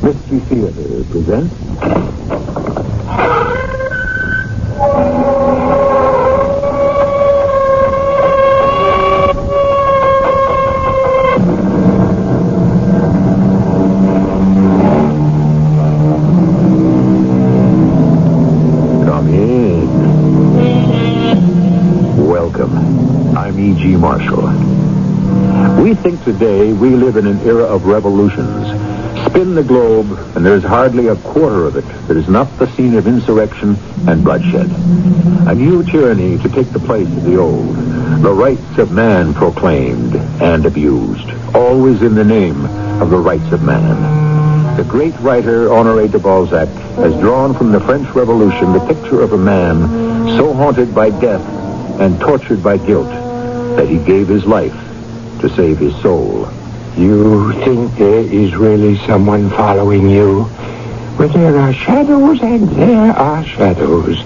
Mystery Theater presents... Come in. Welcome. I'm E.G. Marshall. We think today we live in an era of revolutions. Spin the globe, and there's hardly a quarter of it that is not the scene of insurrection and bloodshed. A new tyranny to take the place of the old. The rights of man proclaimed and abused, always in the name of the rights of man. The great writer Honoré de Balzac has drawn from the French Revolution the picture of a man so haunted by death and tortured by guilt that he gave his life to save his soul. You think there is really someone following you? Well, there are shadows and there are shadows.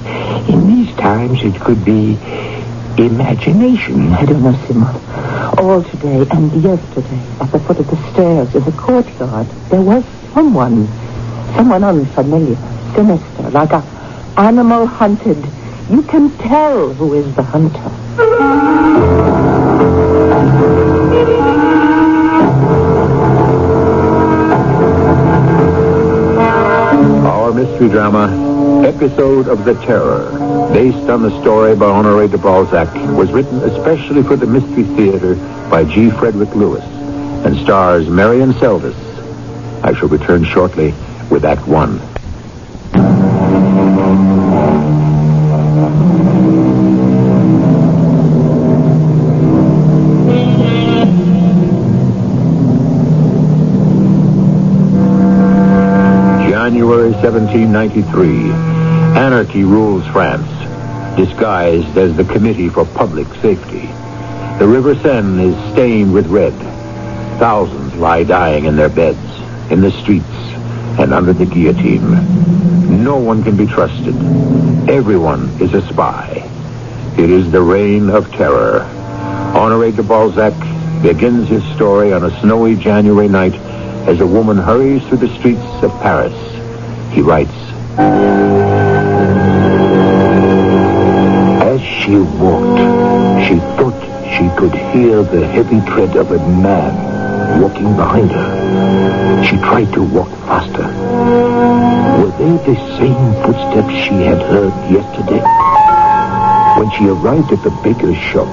In these times, it could be imagination. I don't know, Simon. All today and yesterday, at the foot of the stairs in the courtyard, there was someone unfamiliar, sinister, like an animal hunted. You can tell who is the hunter. Our mystery drama, Episode of the Terror, based on the story by Honoré de Balzac, was written especially for the Mystery Theater by G. Frederick Lewis and stars Marion Seldes. I shall return shortly with Act One. January 1793. Anarchy rules France, disguised as the Committee for Public Safety. The River Seine is stained with red. Thousands lie dying in their beds, in the streets, and under the guillotine. No one can be trusted. Everyone is a spy. It is the reign of terror. Honoré de Balzac begins his story on a snowy January night as a woman hurries through the streets of Paris. He writes, As she walked, she thought she could hear the heavy tread of a man walking behind her. She tried to walk faster. Were they the same footsteps she had heard yesterday? When she arrived at the baker's shop,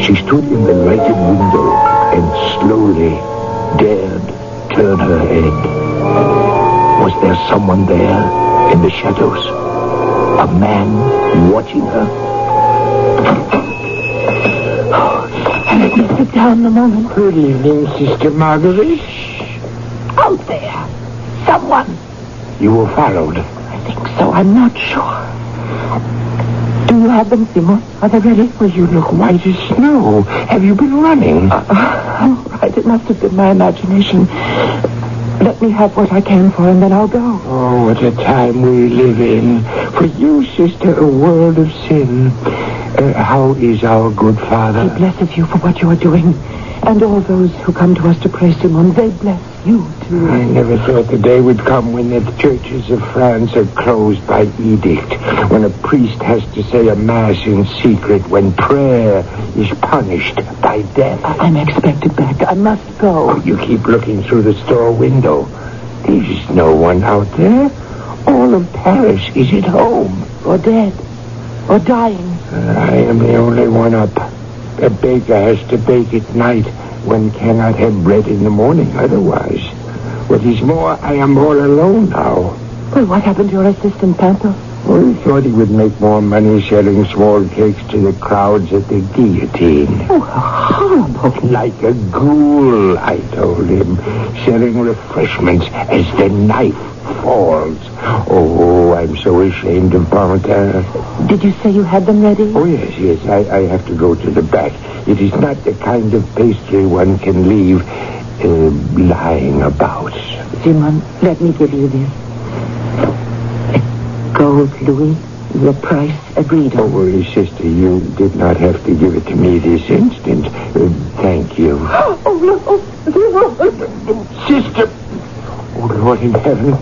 she stood in the lighted window and slowly dared turn her head. Was there someone there in the shadows? A man watching her? Let me sit down a moment. Good evening, Sister Marguerite. Out there. Someone. You were followed. I think so. I'm not sure. Do you have them, Simon? Are they ready? Well, you look white as snow. Have you been running? I'm right. It must have been my imagination. Let me have what I can for, and then I'll go. Oh, what a time we live in. For you, sister, a world of sin. How is our good Father? He blesses you for what you are doing. And all those who come to us to pray, Simon, they bless you, too. I never thought the day would come when the churches of France are closed by edict, when a priest has to say a mass in secret, when prayer is punished by death. I'm expected back. I must go. Oh, you keep looking through the store window. There's no one out there. All of Paris is at home. Or dead. Or dying. I am the only one up. A baker has to bake at night. One cannot have bread in the morning otherwise. What is more, I am all alone now. Well, what happened to your assistant, Panther? Well, he thought he would make more money selling small cakes to the crowds at the guillotine. Oh, horrible. Like a ghoul, I told him, selling refreshments as the knife falls. Oh, I'm so ashamed of Pantin. Did you say you had them ready? Oh, yes. I have to go to the back. It is not the kind of pastry one can leave lying about. Simon, let me give you this. A gold louis, the price agreed on. Oh, well, sister, you did not have to give it to me this instant. Thank you. Oh, no. Sister! Oh, Lord in heaven,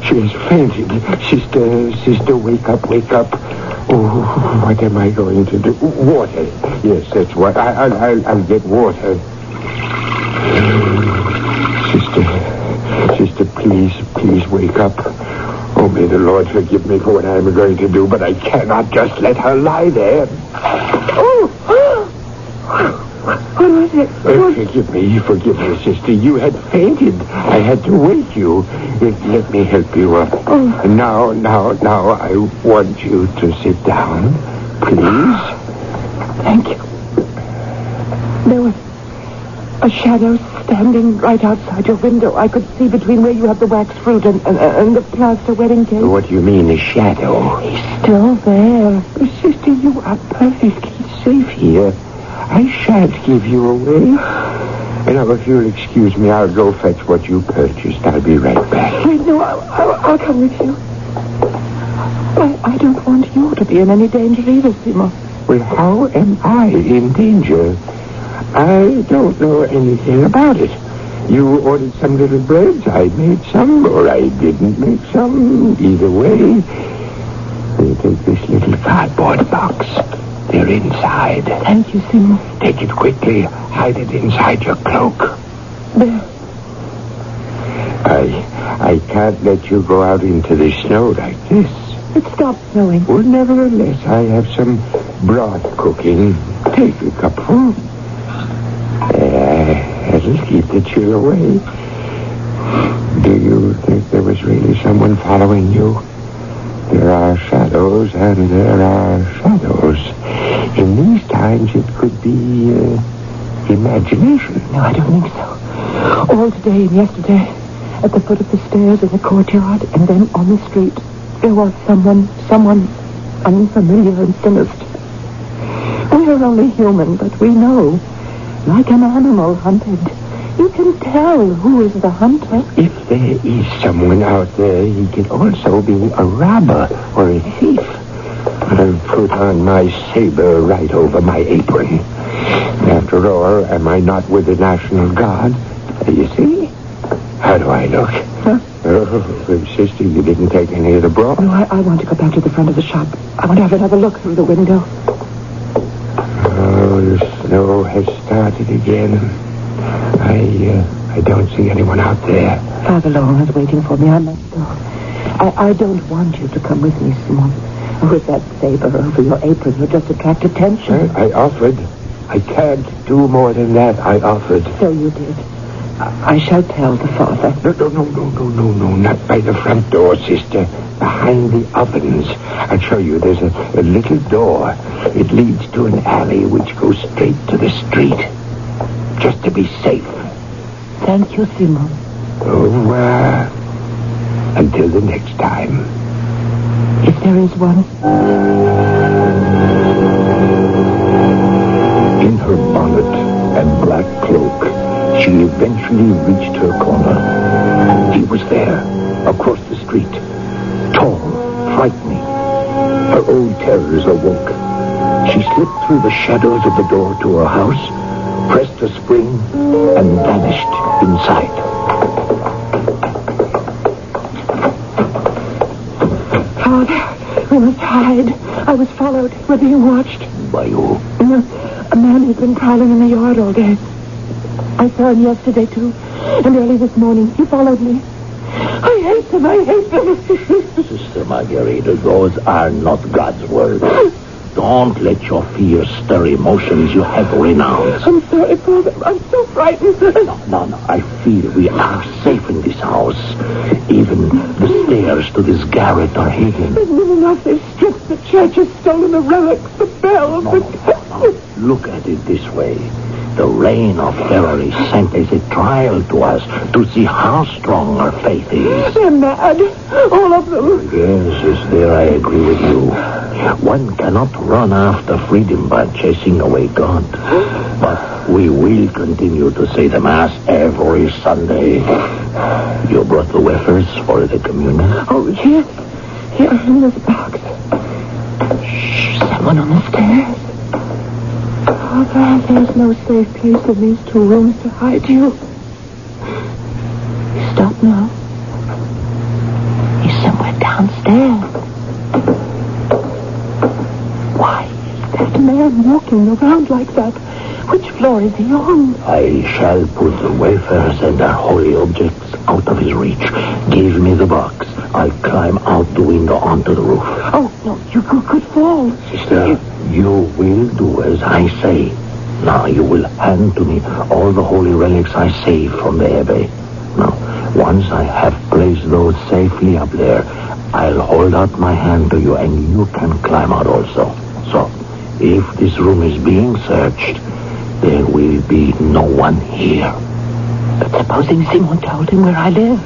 she has fainted. Sister, wake up. Oh, what am I going to do? Water. Yes, that's what. I'll get water. Sister, please wake up. Oh, may the Lord forgive me for what I am going to do, but I cannot just let her lie there. Oh! What was it? Forgive me, sister. You had fainted. I had to wake you. Let me help you up. Oh. Now, I want you to sit down, please. Thank you. There was a shadow standing right outside your window. I could see between where you have the wax fruit and the plaster wedding cake. What do you mean, a shadow? He's still there. Sister, you are perfectly safe here. I shan't give you away. Now, if you'll excuse me, I'll go fetch what you purchased. I'll be right back. Wait, no, I'll come with you. I don't want you to be in any danger either, Simon. Well, how am I in danger? I don't know anything about it. You ordered some little breads. I made some, or I didn't make some. Either way, you take this little cardboard box. They're inside. Thank you, Simon. Take it quickly. Hide it inside your cloak. There. I can't let you go out into the snow like this. It stopped snowing. Well, nevertheless, I have some broth cooking. Take a cupful. That'll keep the chill away. Do you think there was really someone following you? There are shadows, and there are shadows. In these times, it could be imagination. No, I don't think so. All today and yesterday, at the foot of the stairs in the courtyard, and then on the street, there was someone unfamiliar and sinister. We are only human, but we know, like an animal hunted, you can tell who is the hunter. If there is someone out there, he could also be a robber or a thief. I'll put on my saber right over my apron. After all, am I not with the National Guard? You see? How do I look? Huh? Oh, sister, you didn't take any of the broth? No, I want to go back to the front of the shop. I want to have another look through the window. Oh, the snow has started again. I don't see anyone out there. Father Long is waiting for me. I must go. I don't want you to come with me, Simon. With that saber over your apron, you'll just attract attention. I offered. I can't do more than that. I offered. So you did. I shall tell the father. No, not by the front door, sister. Behind the ovens. I'll show you. There's a little door. It leads to an alley which goes straight to the street. Just to be safe. Thank you, Simon. Oh, until the next time. If there is one. In her bonnet and black cloak, she eventually reached her corner. He was there, across the street. Tall, frightening. Her old terrors awoke. She slipped through the shadows of the door to her house, pressed a spring, and vanished inside. Father, we must hide. I was followed. We're being watched. By who? A man has been prowling in the yard all day. I saw him yesterday, too. And early this morning, he followed me. I hate them. Sister Margarita, those are not God's words. Don't let your fears stir emotions you have renounced. I'm sorry, Father. I'm so frightened. No. I feel we are safe in this house. Even the stairs to this garret are hidden. Isn't enough? They've stripped the church, has stolen the relics, the bells. No. Look at it this way. The reign of terror is sent as a trial to us to see how strong our faith is. They're mad. All of them. Yes, sister, I agree with you. One cannot run after freedom by chasing away God. But we will continue to say the Mass every Sunday. You brought the wafers for the communion? Oh, here in this box. Shh, someone on the stairs. Father, there's no safe place in these 2 rooms to hide you. Stop now. downstairs. Why is that man walking around like that? Which floor is he on? I shall put the wafers and the holy objects out of his reach. Give me the box. I'll climb out the window onto the roof. Oh, no, you could fall. Sister, you will do as I say. Now you will hand to me all the holy relics I saved from the abbey. Now, once I have placed those safely up there, I'll hold out my hand to you and you can climb out also. So, if this room is being searched, there will be no one here. But supposing Simon told him where I live?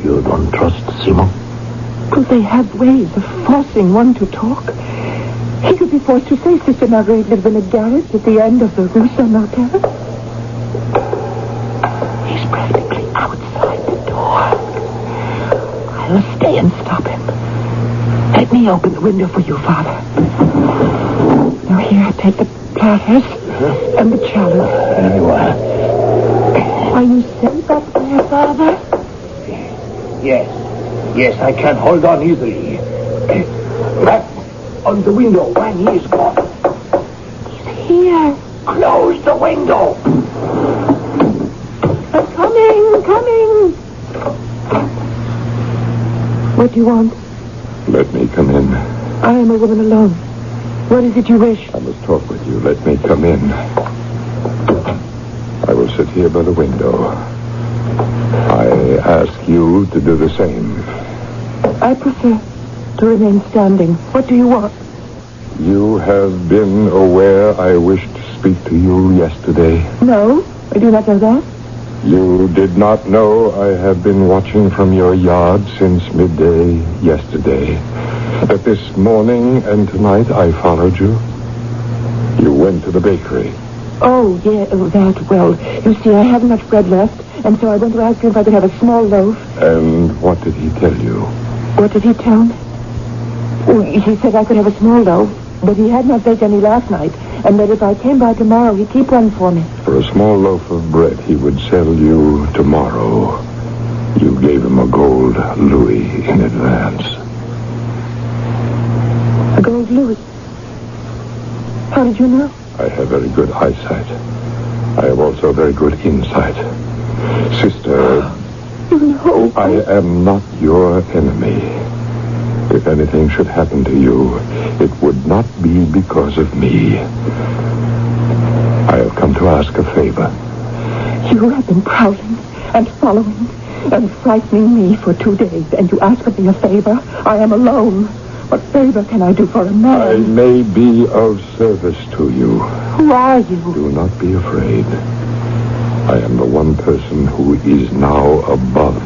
You don't trust Simon? Could they have ways of forcing one to talk? He could be forced to say Sister Marguerite lives in a garret at the end of the Rue Saint-Martin. He's practically outside the door. I'll stay and stop him. Let me open the window for you, Father. Now here, take the platters and the chalice. Anyway. Are you safe up there, Father? Yes, I can hold on easily. Back on the window when he is gone. He's here. Close the window. I'm coming. What do you want? Let me come in. I am a woman alone. What is it you wish? I must talk with you. Let me come in. I will sit here by the window. I ask you to do the same. I prefer to remain standing. What do you want? You have been aware I wished to speak to you yesterday. No, I do not know that. You did not know I have been watching from your yard since midday yesterday. That this morning and tonight I followed you. You went to the bakery. Oh, yeah, that. Well, you see, I haven't much bread left, and so I went to ask him if I could have a small loaf. And what did he tell you? What did he tell me? Oh, he said I could have a small loaf, but he had not baked any last night, and that if I came by tomorrow, he'd keep one for me. For a small loaf of bread he would sell you tomorrow. You gave him a gold louis in advance. A gold louis? How did you know? I have very good eyesight. I have also very good insight. Sister, You know. I am not your enemy. If anything should happen to you, it would not be because of me. I have come to ask a favor. You have been prowling and following and frightening me for 2 days, and you ask of me a favor? I am alone. What favor can I do for a man? I may be of service to you. Who are you? Do not be afraid. I am the one person who is now above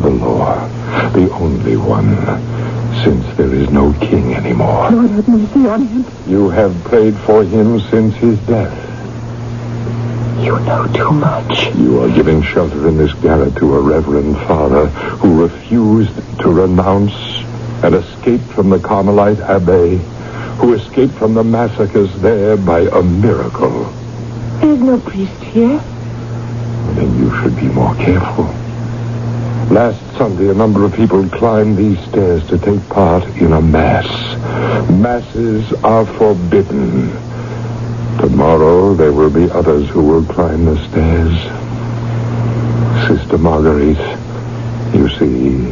the law. The only one, since there is no king anymore. Lord have mercy on him. You have prayed for him since his death. You know too much. You are giving shelter in this garret to a reverend father who refused to renounce and escaped from the Carmelite Abbey, who escaped from the massacres there by a miracle. There's no priest here. Then you should be more careful. Last Sunday, a number of people climbed these stairs to take part in a mass. Masses are forbidden. Tomorrow, there will be others who will climb the stairs. Sister Marguerite, you see,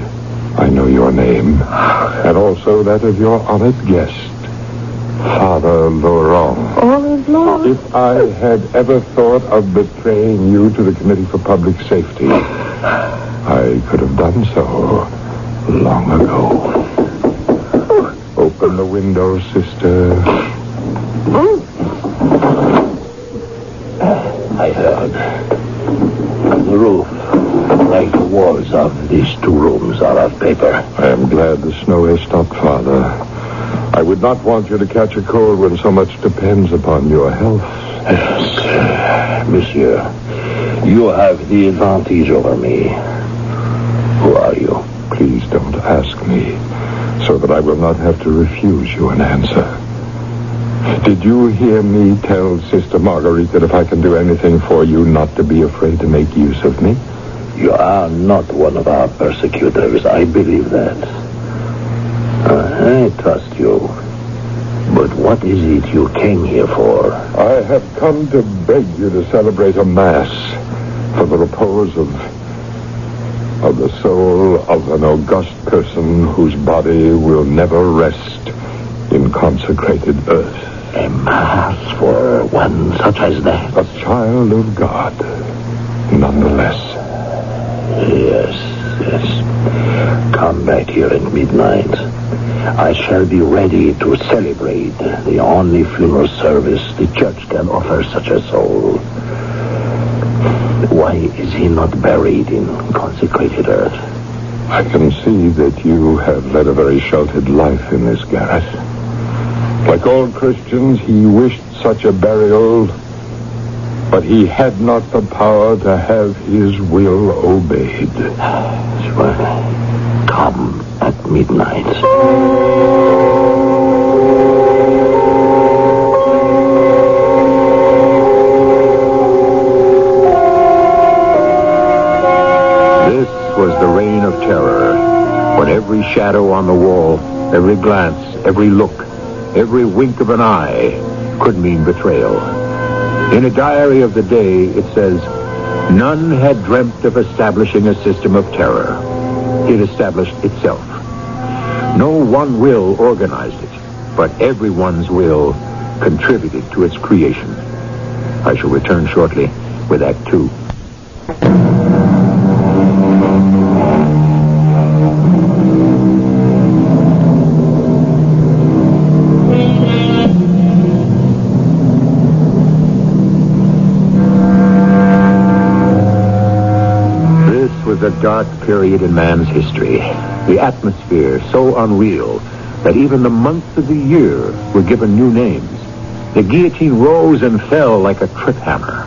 I know your name, and also that of your honored guest, Father Laurent. All is lost. If I had ever thought of betraying you to the Committee for Public Safety, I could have done so long ago. Open the window, sister. I heard. The roof, like the walls of these 2 rooms, are of paper. I am glad the snow has stopped, Father. I would not want you to catch a cold when so much depends upon your health. Yes, monsieur. You have the advantage over me. Who are you? Please don't ask me, so that I will not have to refuse you an answer. Did you hear me tell Sister Marguerite that if I can do anything for you, not to be afraid to make use of me? You are not one of our persecutors. I believe that. I trust you. But what is it you came here for? I have come to beg you to celebrate a mass for the repose of the soul of an august person whose body will never rest in consecrated earth. A mass for one such as that? A child of God, nonetheless. Yes. Come back here at midnight. I shall be ready to celebrate the only funeral service the church can offer such a soul. Why is he not buried in consecrated earth? I can see that you have led a very sheltered life in this garret. Like all Christians, he wished such a burial, but he had not the power to have his will obeyed. Well, come at midnight. This was the reign of terror, when every shadow on the wall, every glance, every look, every wink of an eye could mean betrayal. In a diary of the day, it says, "None had dreamt of establishing a system of terror. It established itself. No one will organized it, but everyone's will contributed to its creation." I shall return shortly with Act 2. A dark period in man's history. The atmosphere so unreal that even the months of the year were given new names. The guillotine rose and fell like a trip hammer.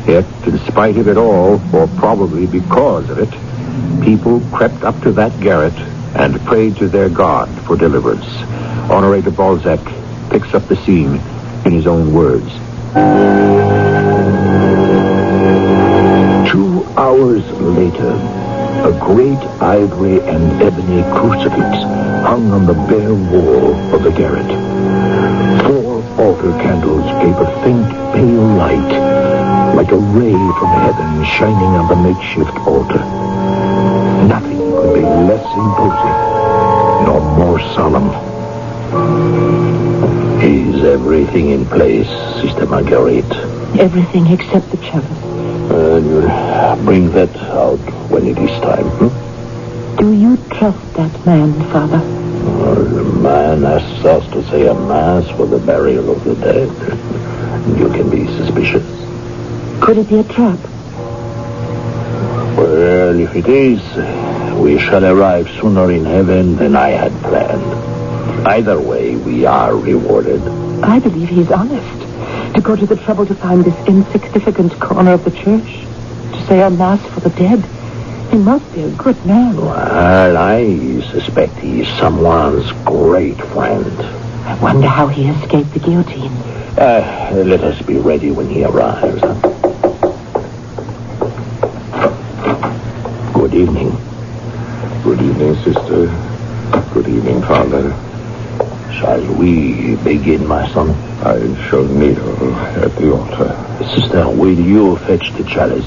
Yet, in spite of it all, or probably because of it, people crept up to that garret and prayed to their God for deliverance. Honoré de Balzac picks up the scene in his own words. 2 hours later, a great ivory and ebony crucifix hung on the bare wall of the garret. 4 altar candles gave a faint, pale light, like a ray from heaven shining on the makeshift altar. Nothing could be less imposing, nor more solemn. Is everything in place, Sister Marguerite? Everything except the chalice. You'll bring that out when it is time. Do you trust that man, Father? The man asks us to say a mass for the burial of the dead. You can be suspicious. Could it be a trap? Well, if it is, we shall arrive sooner in heaven than I had planned. Either way, we are rewarded. I believe he's honest. To go to the trouble to find this insignificant corner of the church, to say a mass for the dead. He must be a good man. Well, I suspect he is someone's great friend. I wonder how he escaped the guillotine. Let us be ready when he arrives. Good evening. Good evening, sister. Good evening, Father. Shall we begin, my son? I shall kneel at the altar. Sister, will you fetch the chalice?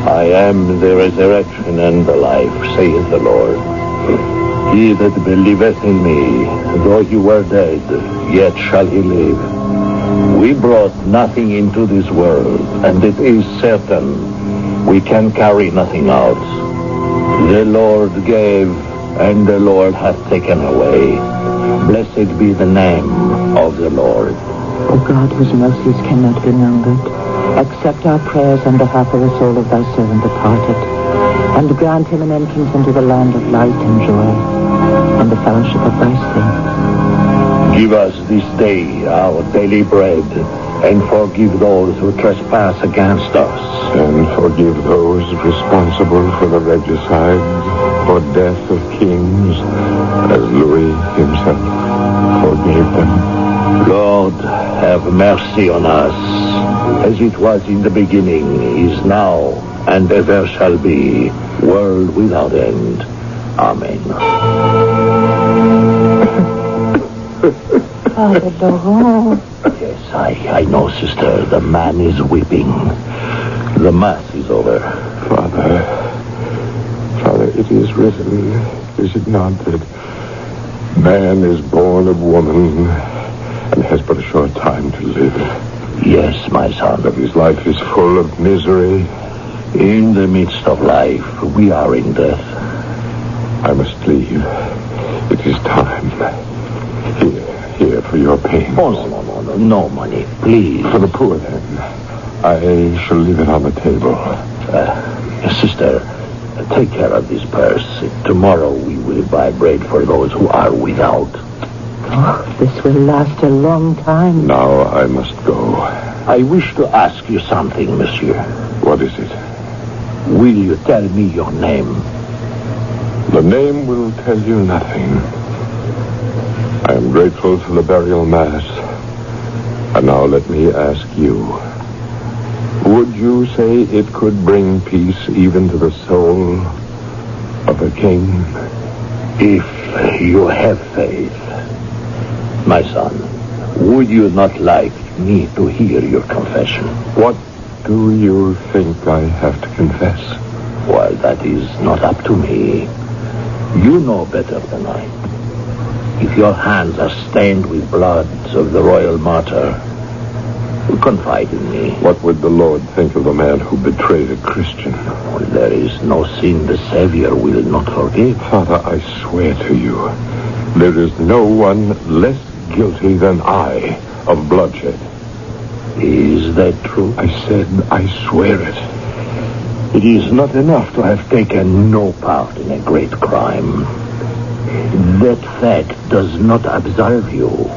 I am the resurrection and the life, saith the Lord. He that believeth in me, though he were dead, yet shall he live. We brought nothing into this world, and it is certain we can carry nothing out. The Lord gave, and the Lord hath taken away. Blessed be the name of the Lord. O God, whose mercies cannot be numbered, accept our prayers on behalf of the soul of thy servant departed, and grant him an entrance into the land of light and joy, and the fellowship of thy saints. Give us this day our daily bread, and forgive those who trespass against us. And forgive those responsible for the regicide or death of kings, as Louis himself forgave them. Lord, have mercy on us, as it was in the beginning, is now, and ever shall be, world without end. Amen. Father Laurent. Yes, I know, sister. The man is weeping. The mass is over. Father, it is written, is it not, that man is born of woman and has but a short time to live? Yes, my son. But his life is full of misery. In the midst of life, we are in death. I must leave. It is time. Here for your pain. Oh, no money, please. For the poor, then. I shall leave it on the table. Sister, take care of this purse. Tomorrow we will buy bread for those who are without. Oh, this will last a long time. Now I must go. I wish to ask you something, monsieur. What is it? Will you tell me your name? The name will tell you nothing. I am grateful for the burial mass. And now let me ask you. Would you say it could bring peace even to the soul of a king? If you have faith. My son, would you not like me to hear your confession? What do you think I have to confess? Well, that is not up to me. You know better than I. If your hands are stained with blood of the royal martyr, confide in me. What would the Lord think of a man who betrayed a Christian? Well, there is no sin the Savior will not forgive. Father, I swear to you, there is no one less guilty than I of bloodshed. Is that true? I said I swear it. It is not enough to have taken no part in a great crime. That fact does not absolve you.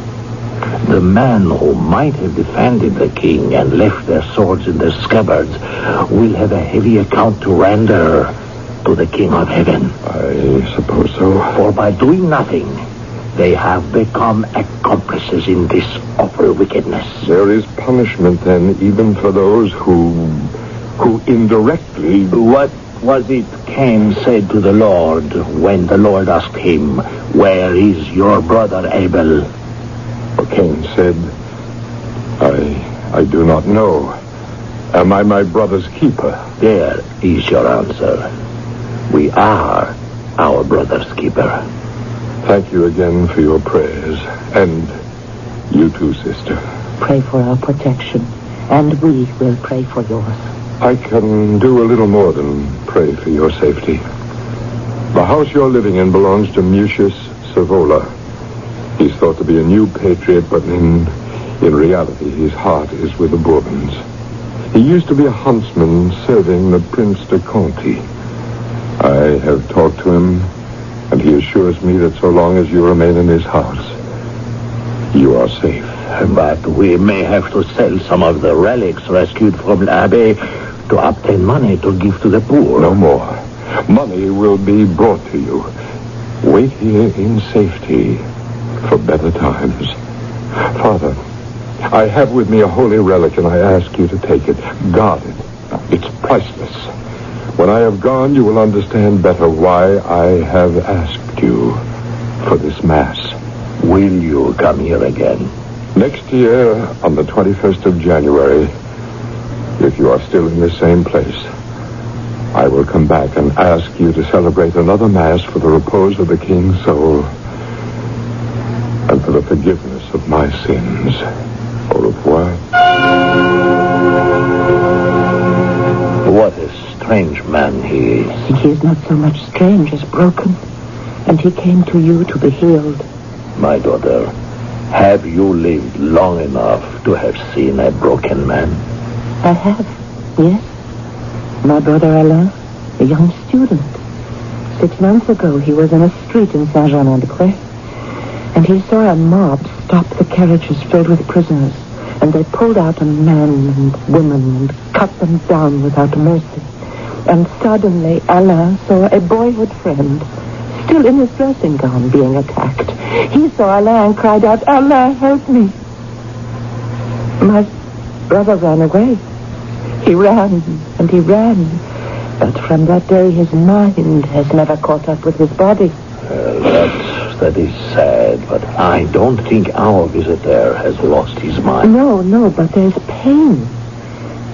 The man who might have defended the king and left their swords in their scabbards will have a heavy account to render to the King of Heaven. I suppose so. For by doing nothing, they have become accomplices in this awful wickedness. There is punishment, then, even for those who indirectly... What was it Cain said to the Lord when the Lord asked him, "Where is your brother Abel?" Cain said, I do not know. Am I my brother's keeper? There is your answer. We are our brother's keeper. Thank you again for your prayers. And you too, sister. Pray for our protection, and we will pray for yours. I can do a little more than pray for your safety. The house you're living in belongs to Mucius Savola. He's thought to be a new patriot, but in reality, his heart is with the Bourbons. He used to be a huntsman serving the Prince de Conti. I have talked to him, and he assures me that so long as you remain in his house, you are safe. But we may have to sell some of the relics rescued from l'Abbé to obtain money to give to the poor. No more. Money will be brought to you. Wait here in safety for better times. Father, I have with me a holy relic, and I ask you to take it. Guard it. It's priceless. When I have gone, you will understand better why I have asked you for this Mass. Will you come here again? Next year, on the 21st of January, if you are still in the same place, I will come back and ask you to celebrate another Mass for the repose of the King's soul and for the forgiveness of my sins. Au revoir. What a strange man he is. He is not so much strange as broken, and he came to you to be healed. My daughter, have you lived long enough to have seen a broken man? I have, yes. My brother Alain, a young student. 6 months ago, he was in a street in Saint-Germain-des-Prés, and he saw a mob stop the carriages filled with prisoners, and they pulled out a man and woman and cut them down without mercy. And suddenly, Alain saw a boyhood friend, still in his dressing gown, being attacked. He saw Alain and cried out, "Alain, help me!" My brother ran away. He ran, and he ran. But from that day, his mind has never caught up with his body. that is sad, but I don't think our visitor has lost his mind. No, but there's pain.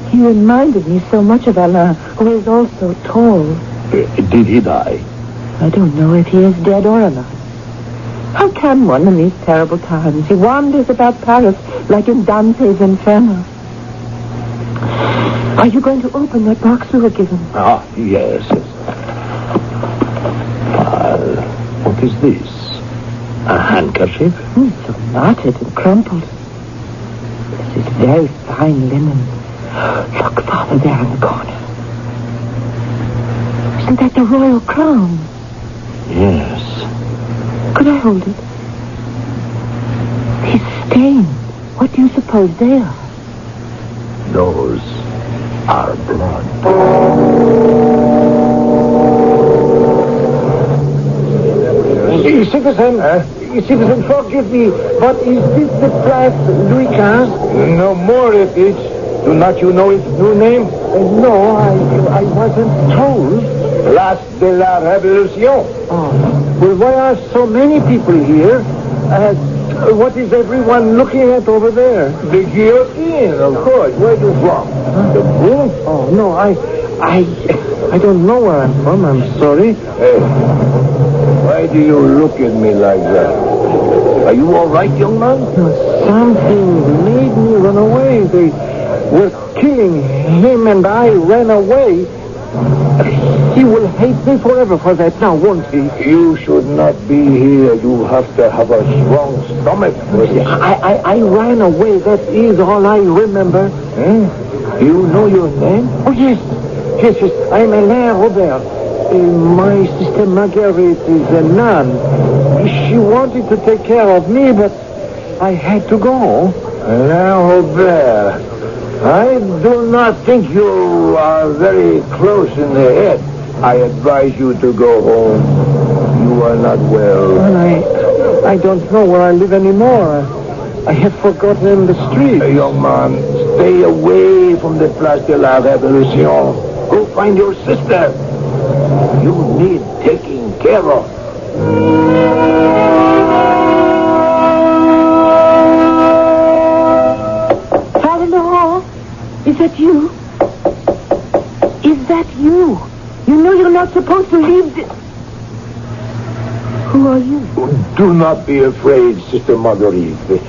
He reminded me so much of Alain, who is also tall. Did he die? I don't know if he is dead or alive. How can one in these terrible times? He wanders about Paris like in Dante's Inferno. Are you going to open that box we were given? Ah, yes. What is this? A handkerchief? So knotted and crumpled. This is very fine linen. Look, Father, there in the corner. Isn't that the royal crown? Yes. Could I hold it? These stains. What do you suppose they are? Those are blood. Citizen, forgive me, but is this the price Louis XV? No more it is. Do not you know its new name? No, I wasn't told. Place de la Révolution. Well, why are so many people here? What is everyone looking at over there? The guillotine, of course. Where are you from? The Boom? Oh, no, I don't know where I'm from. I'm sorry. Hey, why do you look at me like that? Are you all right, young man? Something made me run away. They were killing him and I ran away. He will hate me forever for that now, won't he? You should not be here. You have to have a strong stomach for this. I ran away. That is all I remember. You know your name? Oh, yes. I'm Alain Robert. My sister Marguerite is a nun. She wanted to take care of me, but I had to go. Alain Robert. I do not think you are very close in the head. I advise you to go home. You are not well. Well, I don't know where I live anymore. I have forgotten the street. Hey, young man, stay away from the Place de la Révolution. Go find your sister. You need taking care of. Father Laurent, is that you? Is that you? You know you're not supposed to leave this. Who are you? Do not be afraid, Sister Marguerite.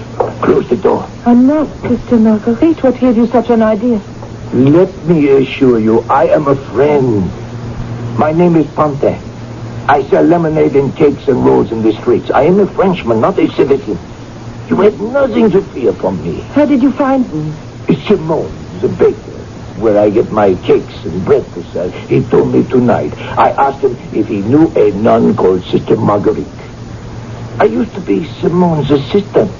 Close the door. I'm not Sister Marguerite. What gave you such an idea? Let me assure you, I am a friend. My name is Pantin. I sell lemonade and cakes and rolls in the streets. I am a Frenchman, not a citizen. You have nothing to fear from me. How did you find me? It's Simone, the baker, where I get my cakes and breakfast. He told me tonight. I asked him if he knew a nun called Sister Marguerite. I used to be Simone's assistant.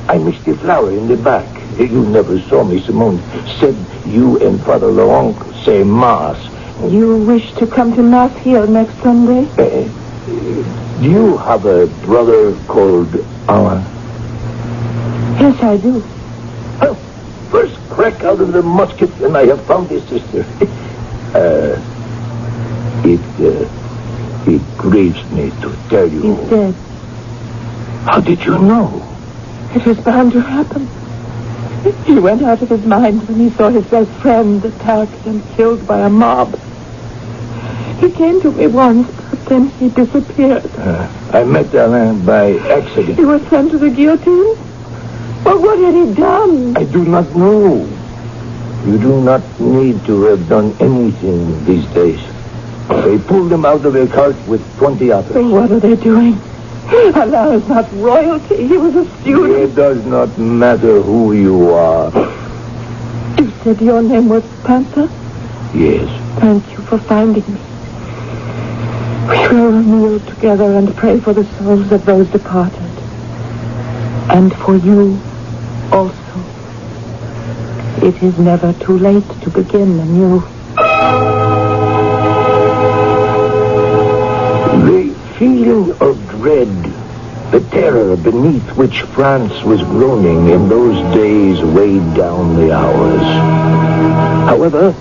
I mixed the flour in the back. You never saw me, Simone. Said you and Father Laurent say Mass. You wish to come to Mass here next Sunday? Do you have a brother called Alain? Yes, I do. Well, first crack out of the musket and I have found his sister. It grieves me to tell you. He's dead. How did you know? It was bound to happen. He went out of his mind when he saw his best friend attacked and killed by a mob. He came to me once, but then he disappeared. I met Alain by accident. He was sent to the guillotine? Well, what had he done? I do not know. You do not need to have done anything these days. They pulled him out of a cart with 20 others. So what are they doing? Alain is not royalty. He was a student. It does not matter who you are. You said your name was Panther? Yes. Thank you for finding me. We will kneel together and pray for the souls of those departed. And for you also. It is never too late to begin anew. The feeling of dread, the terror beneath which France was groaning in those days weighed down the hours. However,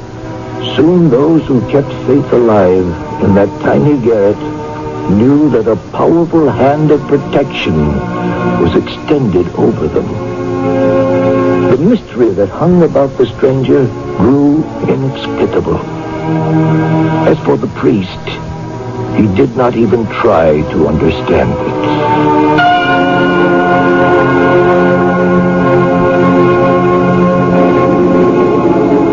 soon those who kept faith alive in that tiny garret knew that a powerful hand of protection was extended over them. The mystery that hung about the stranger grew inexplicable. As for the priest, he did not even try to understand it.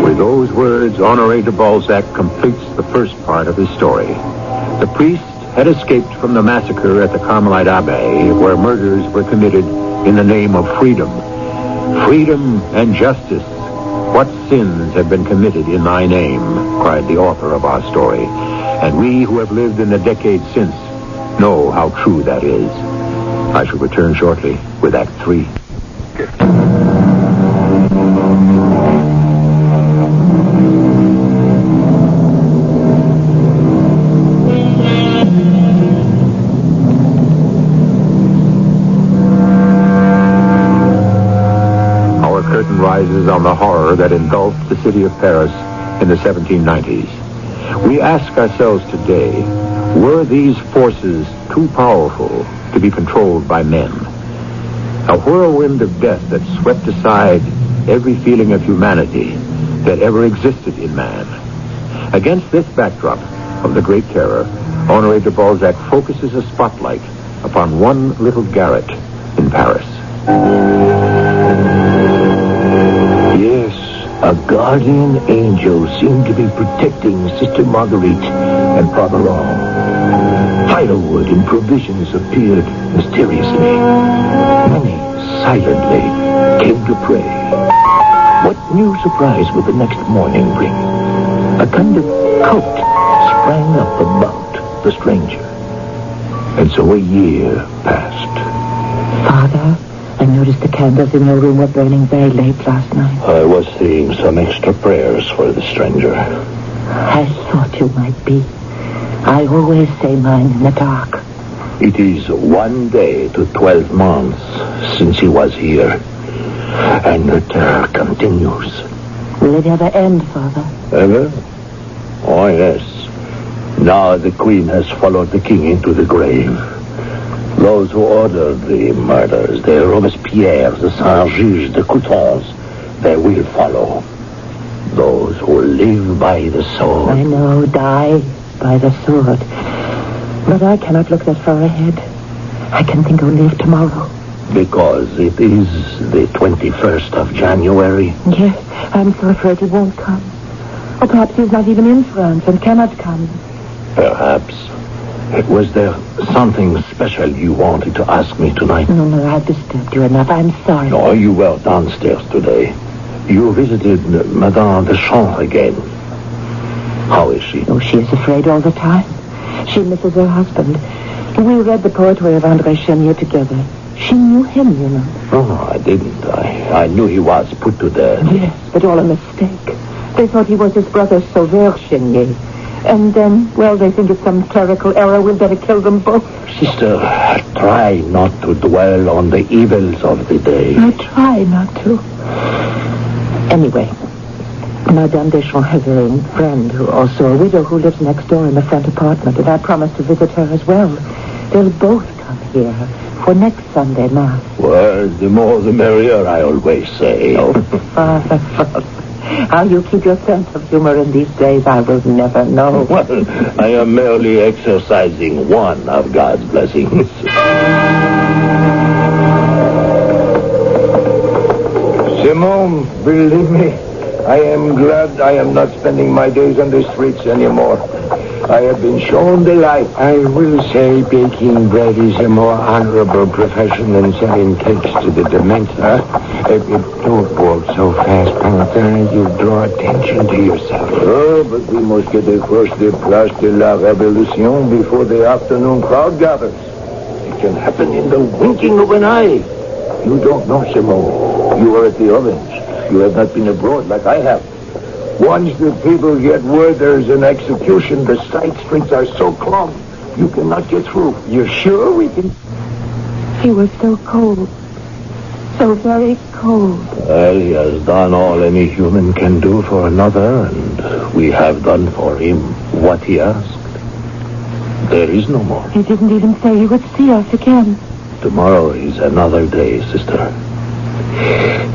With those words, Honoré de Balzac completes the first part of his story. The priest had escaped from the massacre at the Carmelite Abbey, where murders were committed in the name of freedom. Freedom and justice. What sins have been committed in thy name, cried the author of our story. And we who have lived in the decades since know how true that is. I shall return shortly with Act 3. Our curtain rises on the horror that engulfed the city of Paris in the 1790s. We ask ourselves today, were these forces too powerful to be controlled by men? A whirlwind of death that swept aside every feeling of humanity that ever existed in man. Against this backdrop of the Great Terror, Honoré de Balzac focuses a spotlight upon one little garret in Paris. Yes, a guardian angel seemed to be protecting Sister Marguerite and Father Laurent. Firewood and provisions appeared mysteriously. Many silently came to pray. What new surprise would the next morning bring? A kind of cult sprang up about the stranger. And so a year passed. Father, I noticed the candles in your room were burning very late last night. I was saying some extra prayers for the stranger. I thought you might be. I always say mine in the dark. It is 1 day to 12 months since he was here. And the terror continues. Will it ever end, Father? Ever? Oh, yes. Now the Queen has followed the King into the grave. Those who ordered the murders, the Robespierres, the Saint-Just, the Coutons, they will follow. Those who live by the sword. I know, die by the sword. But I cannot look that far ahead. I can think only of tomorrow. Because it is the 21st of January. Yes, I'm so afraid he won't come. Or perhaps he's not even in France and cannot come. Perhaps. Was there something special you wanted to ask me tonight? No, I've disturbed you enough. I'm sorry. No, you were downstairs today. You visited Madame Deschamps again. How is she? Oh, she is afraid all the time. She misses her husband. We read the poetry of André Chenier together. She knew him, you know. Oh, I didn't. I knew he was put to death. Yes, but all a mistake. They thought he was his brother Sauveur Chenier. And then, well, they think it's some clerical error. We'd better kill them both. Sister, try not to dwell on the evils of the day. I try not to. Anyway, Madame Deschamps has a friend, who also a widow, who lives next door in the front apartment, and I promised to visit her as well. They'll both come here for next Sunday Mass. Well, the more the merrier, I always say. Oh, Father. How you keep your sense of humor in these days, I will never know. Well, I am merely exercising one of God's blessings. Simone, believe me, I am glad I am not spending my days on the streets anymore. I have been shown the light. I will say baking bread is a more honorable profession than selling cakes to the demented. Don't walk so fast, Panther. You draw attention to yourself. Oh, but we must get across the Place de la Révolution before the afternoon crowd gathers. It can happen in the winking of an eye. You don't know, Simone. You are at the ovens. You have not been abroad like I have. Once the people get word there's an execution, the side streets are so clogged, you cannot get through. You're sure we can? He was so cold. So very cold. Well, he has done all any human can do for another, and we have done for him what he asked. There is no more. He didn't even say he would see us again. Tomorrow is another day, sister.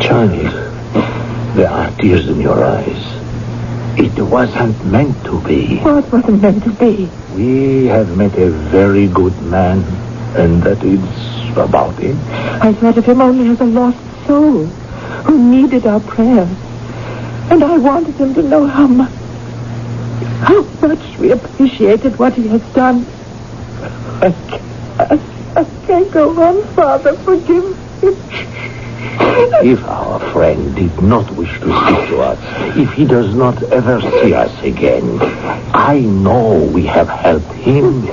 Child, there are tears in your eyes. It wasn't meant to be. What wasn't meant to be? We have met a very good man, and that is about it. I thought of him only as a lost soul who needed our prayers. And I wanted him to know how much we appreciated what he has done. I can't go on, Father. Forgive him. If our friend did not wish to speak to us, if he does not ever see us again, I know we have helped him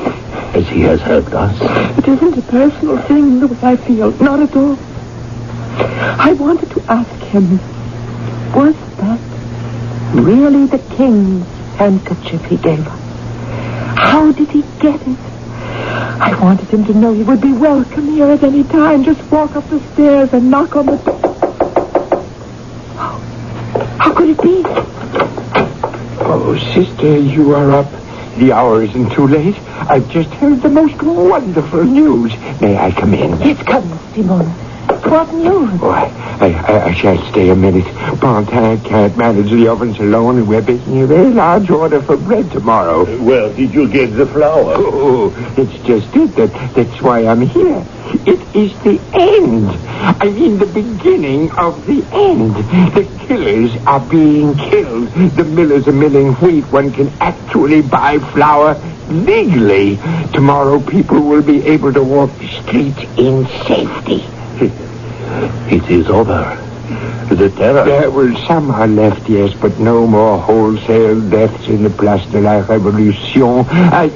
as he has helped us. It isn't a personal thing the way I feel. Not at all. I wanted to ask him, was that really the king's handkerchief he gave us? How did he get it? I wanted him to know he would be welcome here at any time. Just walk up the stairs and knock on the door. How could it be? Oh, sister, you are up. The hour isn't too late. I've just heard the most wonderful news. May I come in? Yes, come, Simone. What news? Oh, I shan't stay a minute. Bontin can't manage the ovens alone, and we're baking a very large order for bread tomorrow. Where did you get the flour? Oh, it's just it. That's why I'm here. It is the end. I mean, the beginning of the end. The killers are being killed. The millers are milling wheat. One can actually buy flour legally. Tomorrow, people will be able to walk the streets in safety. It is over. The terror. Well, some are left, yes, but no more wholesale deaths in the Place de la Révolution. I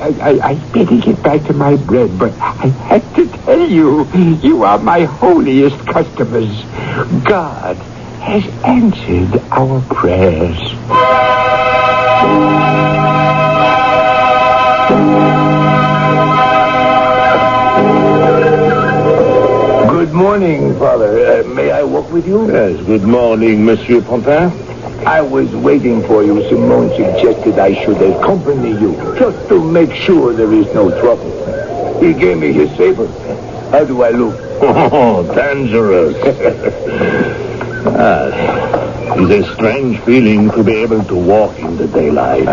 better get back to my bread, but I had to tell you, you are my holiest customers. God has answered our prayers. Good morning, Father. May I walk with you? Yes, good morning, Monsieur Pontin. I was waiting for you. Simone suggested I should accompany you, just to make sure there is no trouble. He gave me his saber. How do I look? Oh, dangerous. It's a strange feeling to be able to walk in the daylight.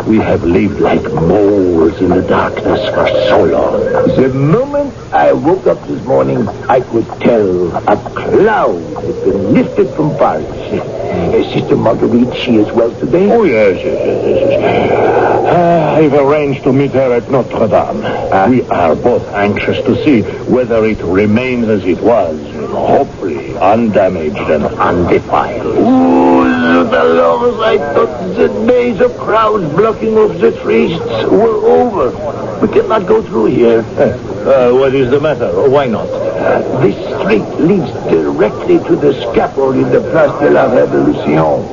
We have lived like moles in the darkness for so long. The moment I woke up this morning, I could tell a cloud had been lifted from Paris. Sister Marguerite, she is well today? Oh, yes. I've arranged to meet her at Notre Dame. We are both anxious to see whether it remains as it was, hopefully undamaged and undefiled. Oh, the lovers, I thought the days of crowds blocking off the streets were over. We cannot go through here. What is the matter? Why not? This street leads directly to the scaffold in the Place de la Révolution.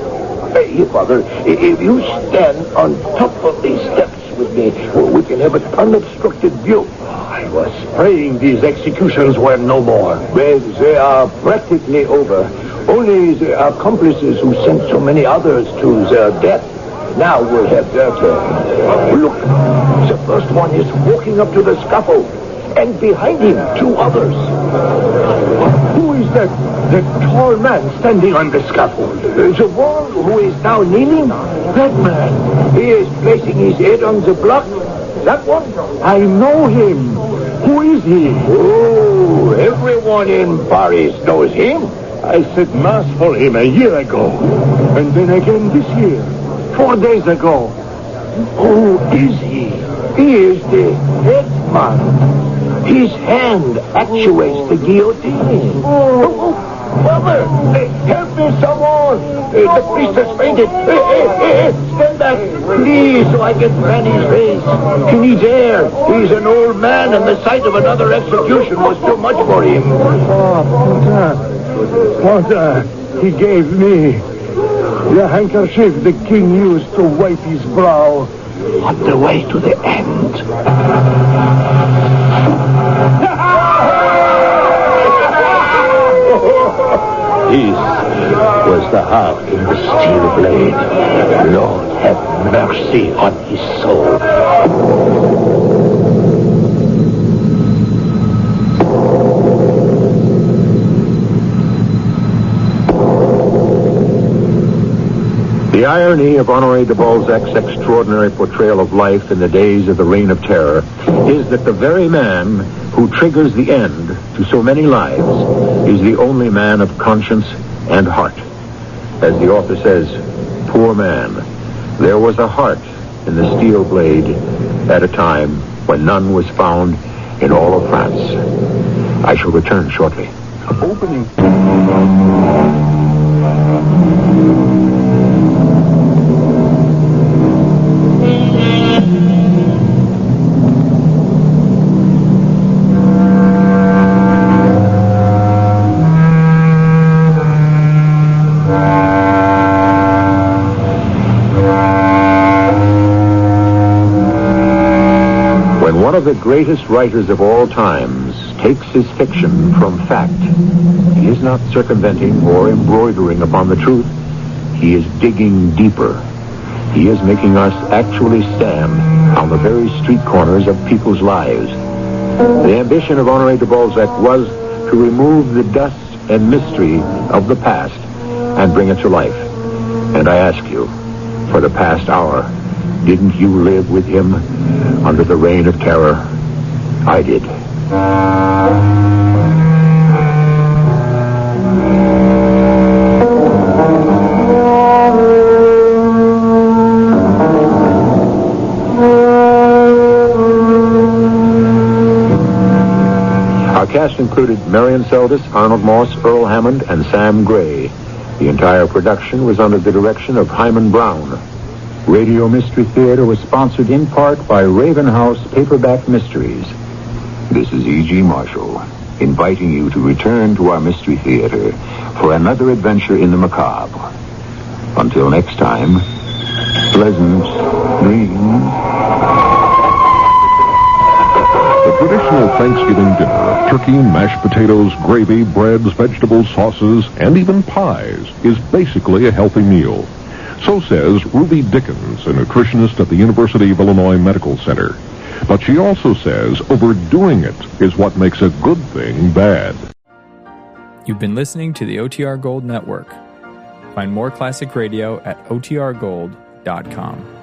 Here, Father, if you stand on top of these steps with me, we can have an unobstructed view. I was praying these executions were no more. Well, they are practically over. Only the accomplices who sent so many others to their death now will have their turn. Look, the first one is walking up to the scaffold, and behind him, two others. Who is that tall man standing on the scaffold? The one who is now kneeling? That man. He is placing his head on the block. That one? I know him. Who is he? Oh, everyone in Paris knows him. I said mass for him a year ago. And then again this year. 4 days ago. Who is he? He is the headman. His hand actuates the guillotine. Oh, Mother! Help me, someone! The priest has fainted. Stand back, please, so I can fan his face. He needs air. He's an old man, and the sight of another execution was too much for him. Oh, Pontin, he gave me the handkerchief the king used to wipe his brow. On the way to the end. His was the heart in the steel blade. Lord have mercy on his soul. The irony of Honoré de Balzac's extraordinary portrayal of life in the days of the Reign of Terror is that the very man who triggers the end to so many lives is the only man of conscience and heart. As the author says, poor man, there was a heart in the steel blade at a time when none was found in all of France. I shall return shortly. Opening. One of the greatest writers of all times takes his fiction from fact. He is not circumventing or embroidering upon the truth. He is digging deeper. He is making us actually stand on the very street corners of people's lives. The ambition of Honoré de Balzac was to remove the dust and mystery of the past and bring it to life. And I ask you, for the past hour, didn't you live with him under the Reign of Terror? I did. Our cast included Marion Seldes, Arnold Moss, Earl Hammond, and Sam Gray. The entire production was under the direction of Hyman Brown. Radio Mystery Theater was sponsored in part by Raven House Paperback Mysteries. This is E.G. Marshall, inviting you to return to our Mystery Theater for another adventure in the macabre. Until next time, pleasant dreams. The traditional Thanksgiving dinner of turkey, mashed potatoes, gravy, breads, vegetables, sauces, and even pies is basically a healthy meal. So says Ruby Dickens, a nutritionist at the University of Illinois Medical Center. But she also says overdoing it is what makes a good thing bad. You've been listening to the OTR Gold Network. Find more classic radio at otrgold.com.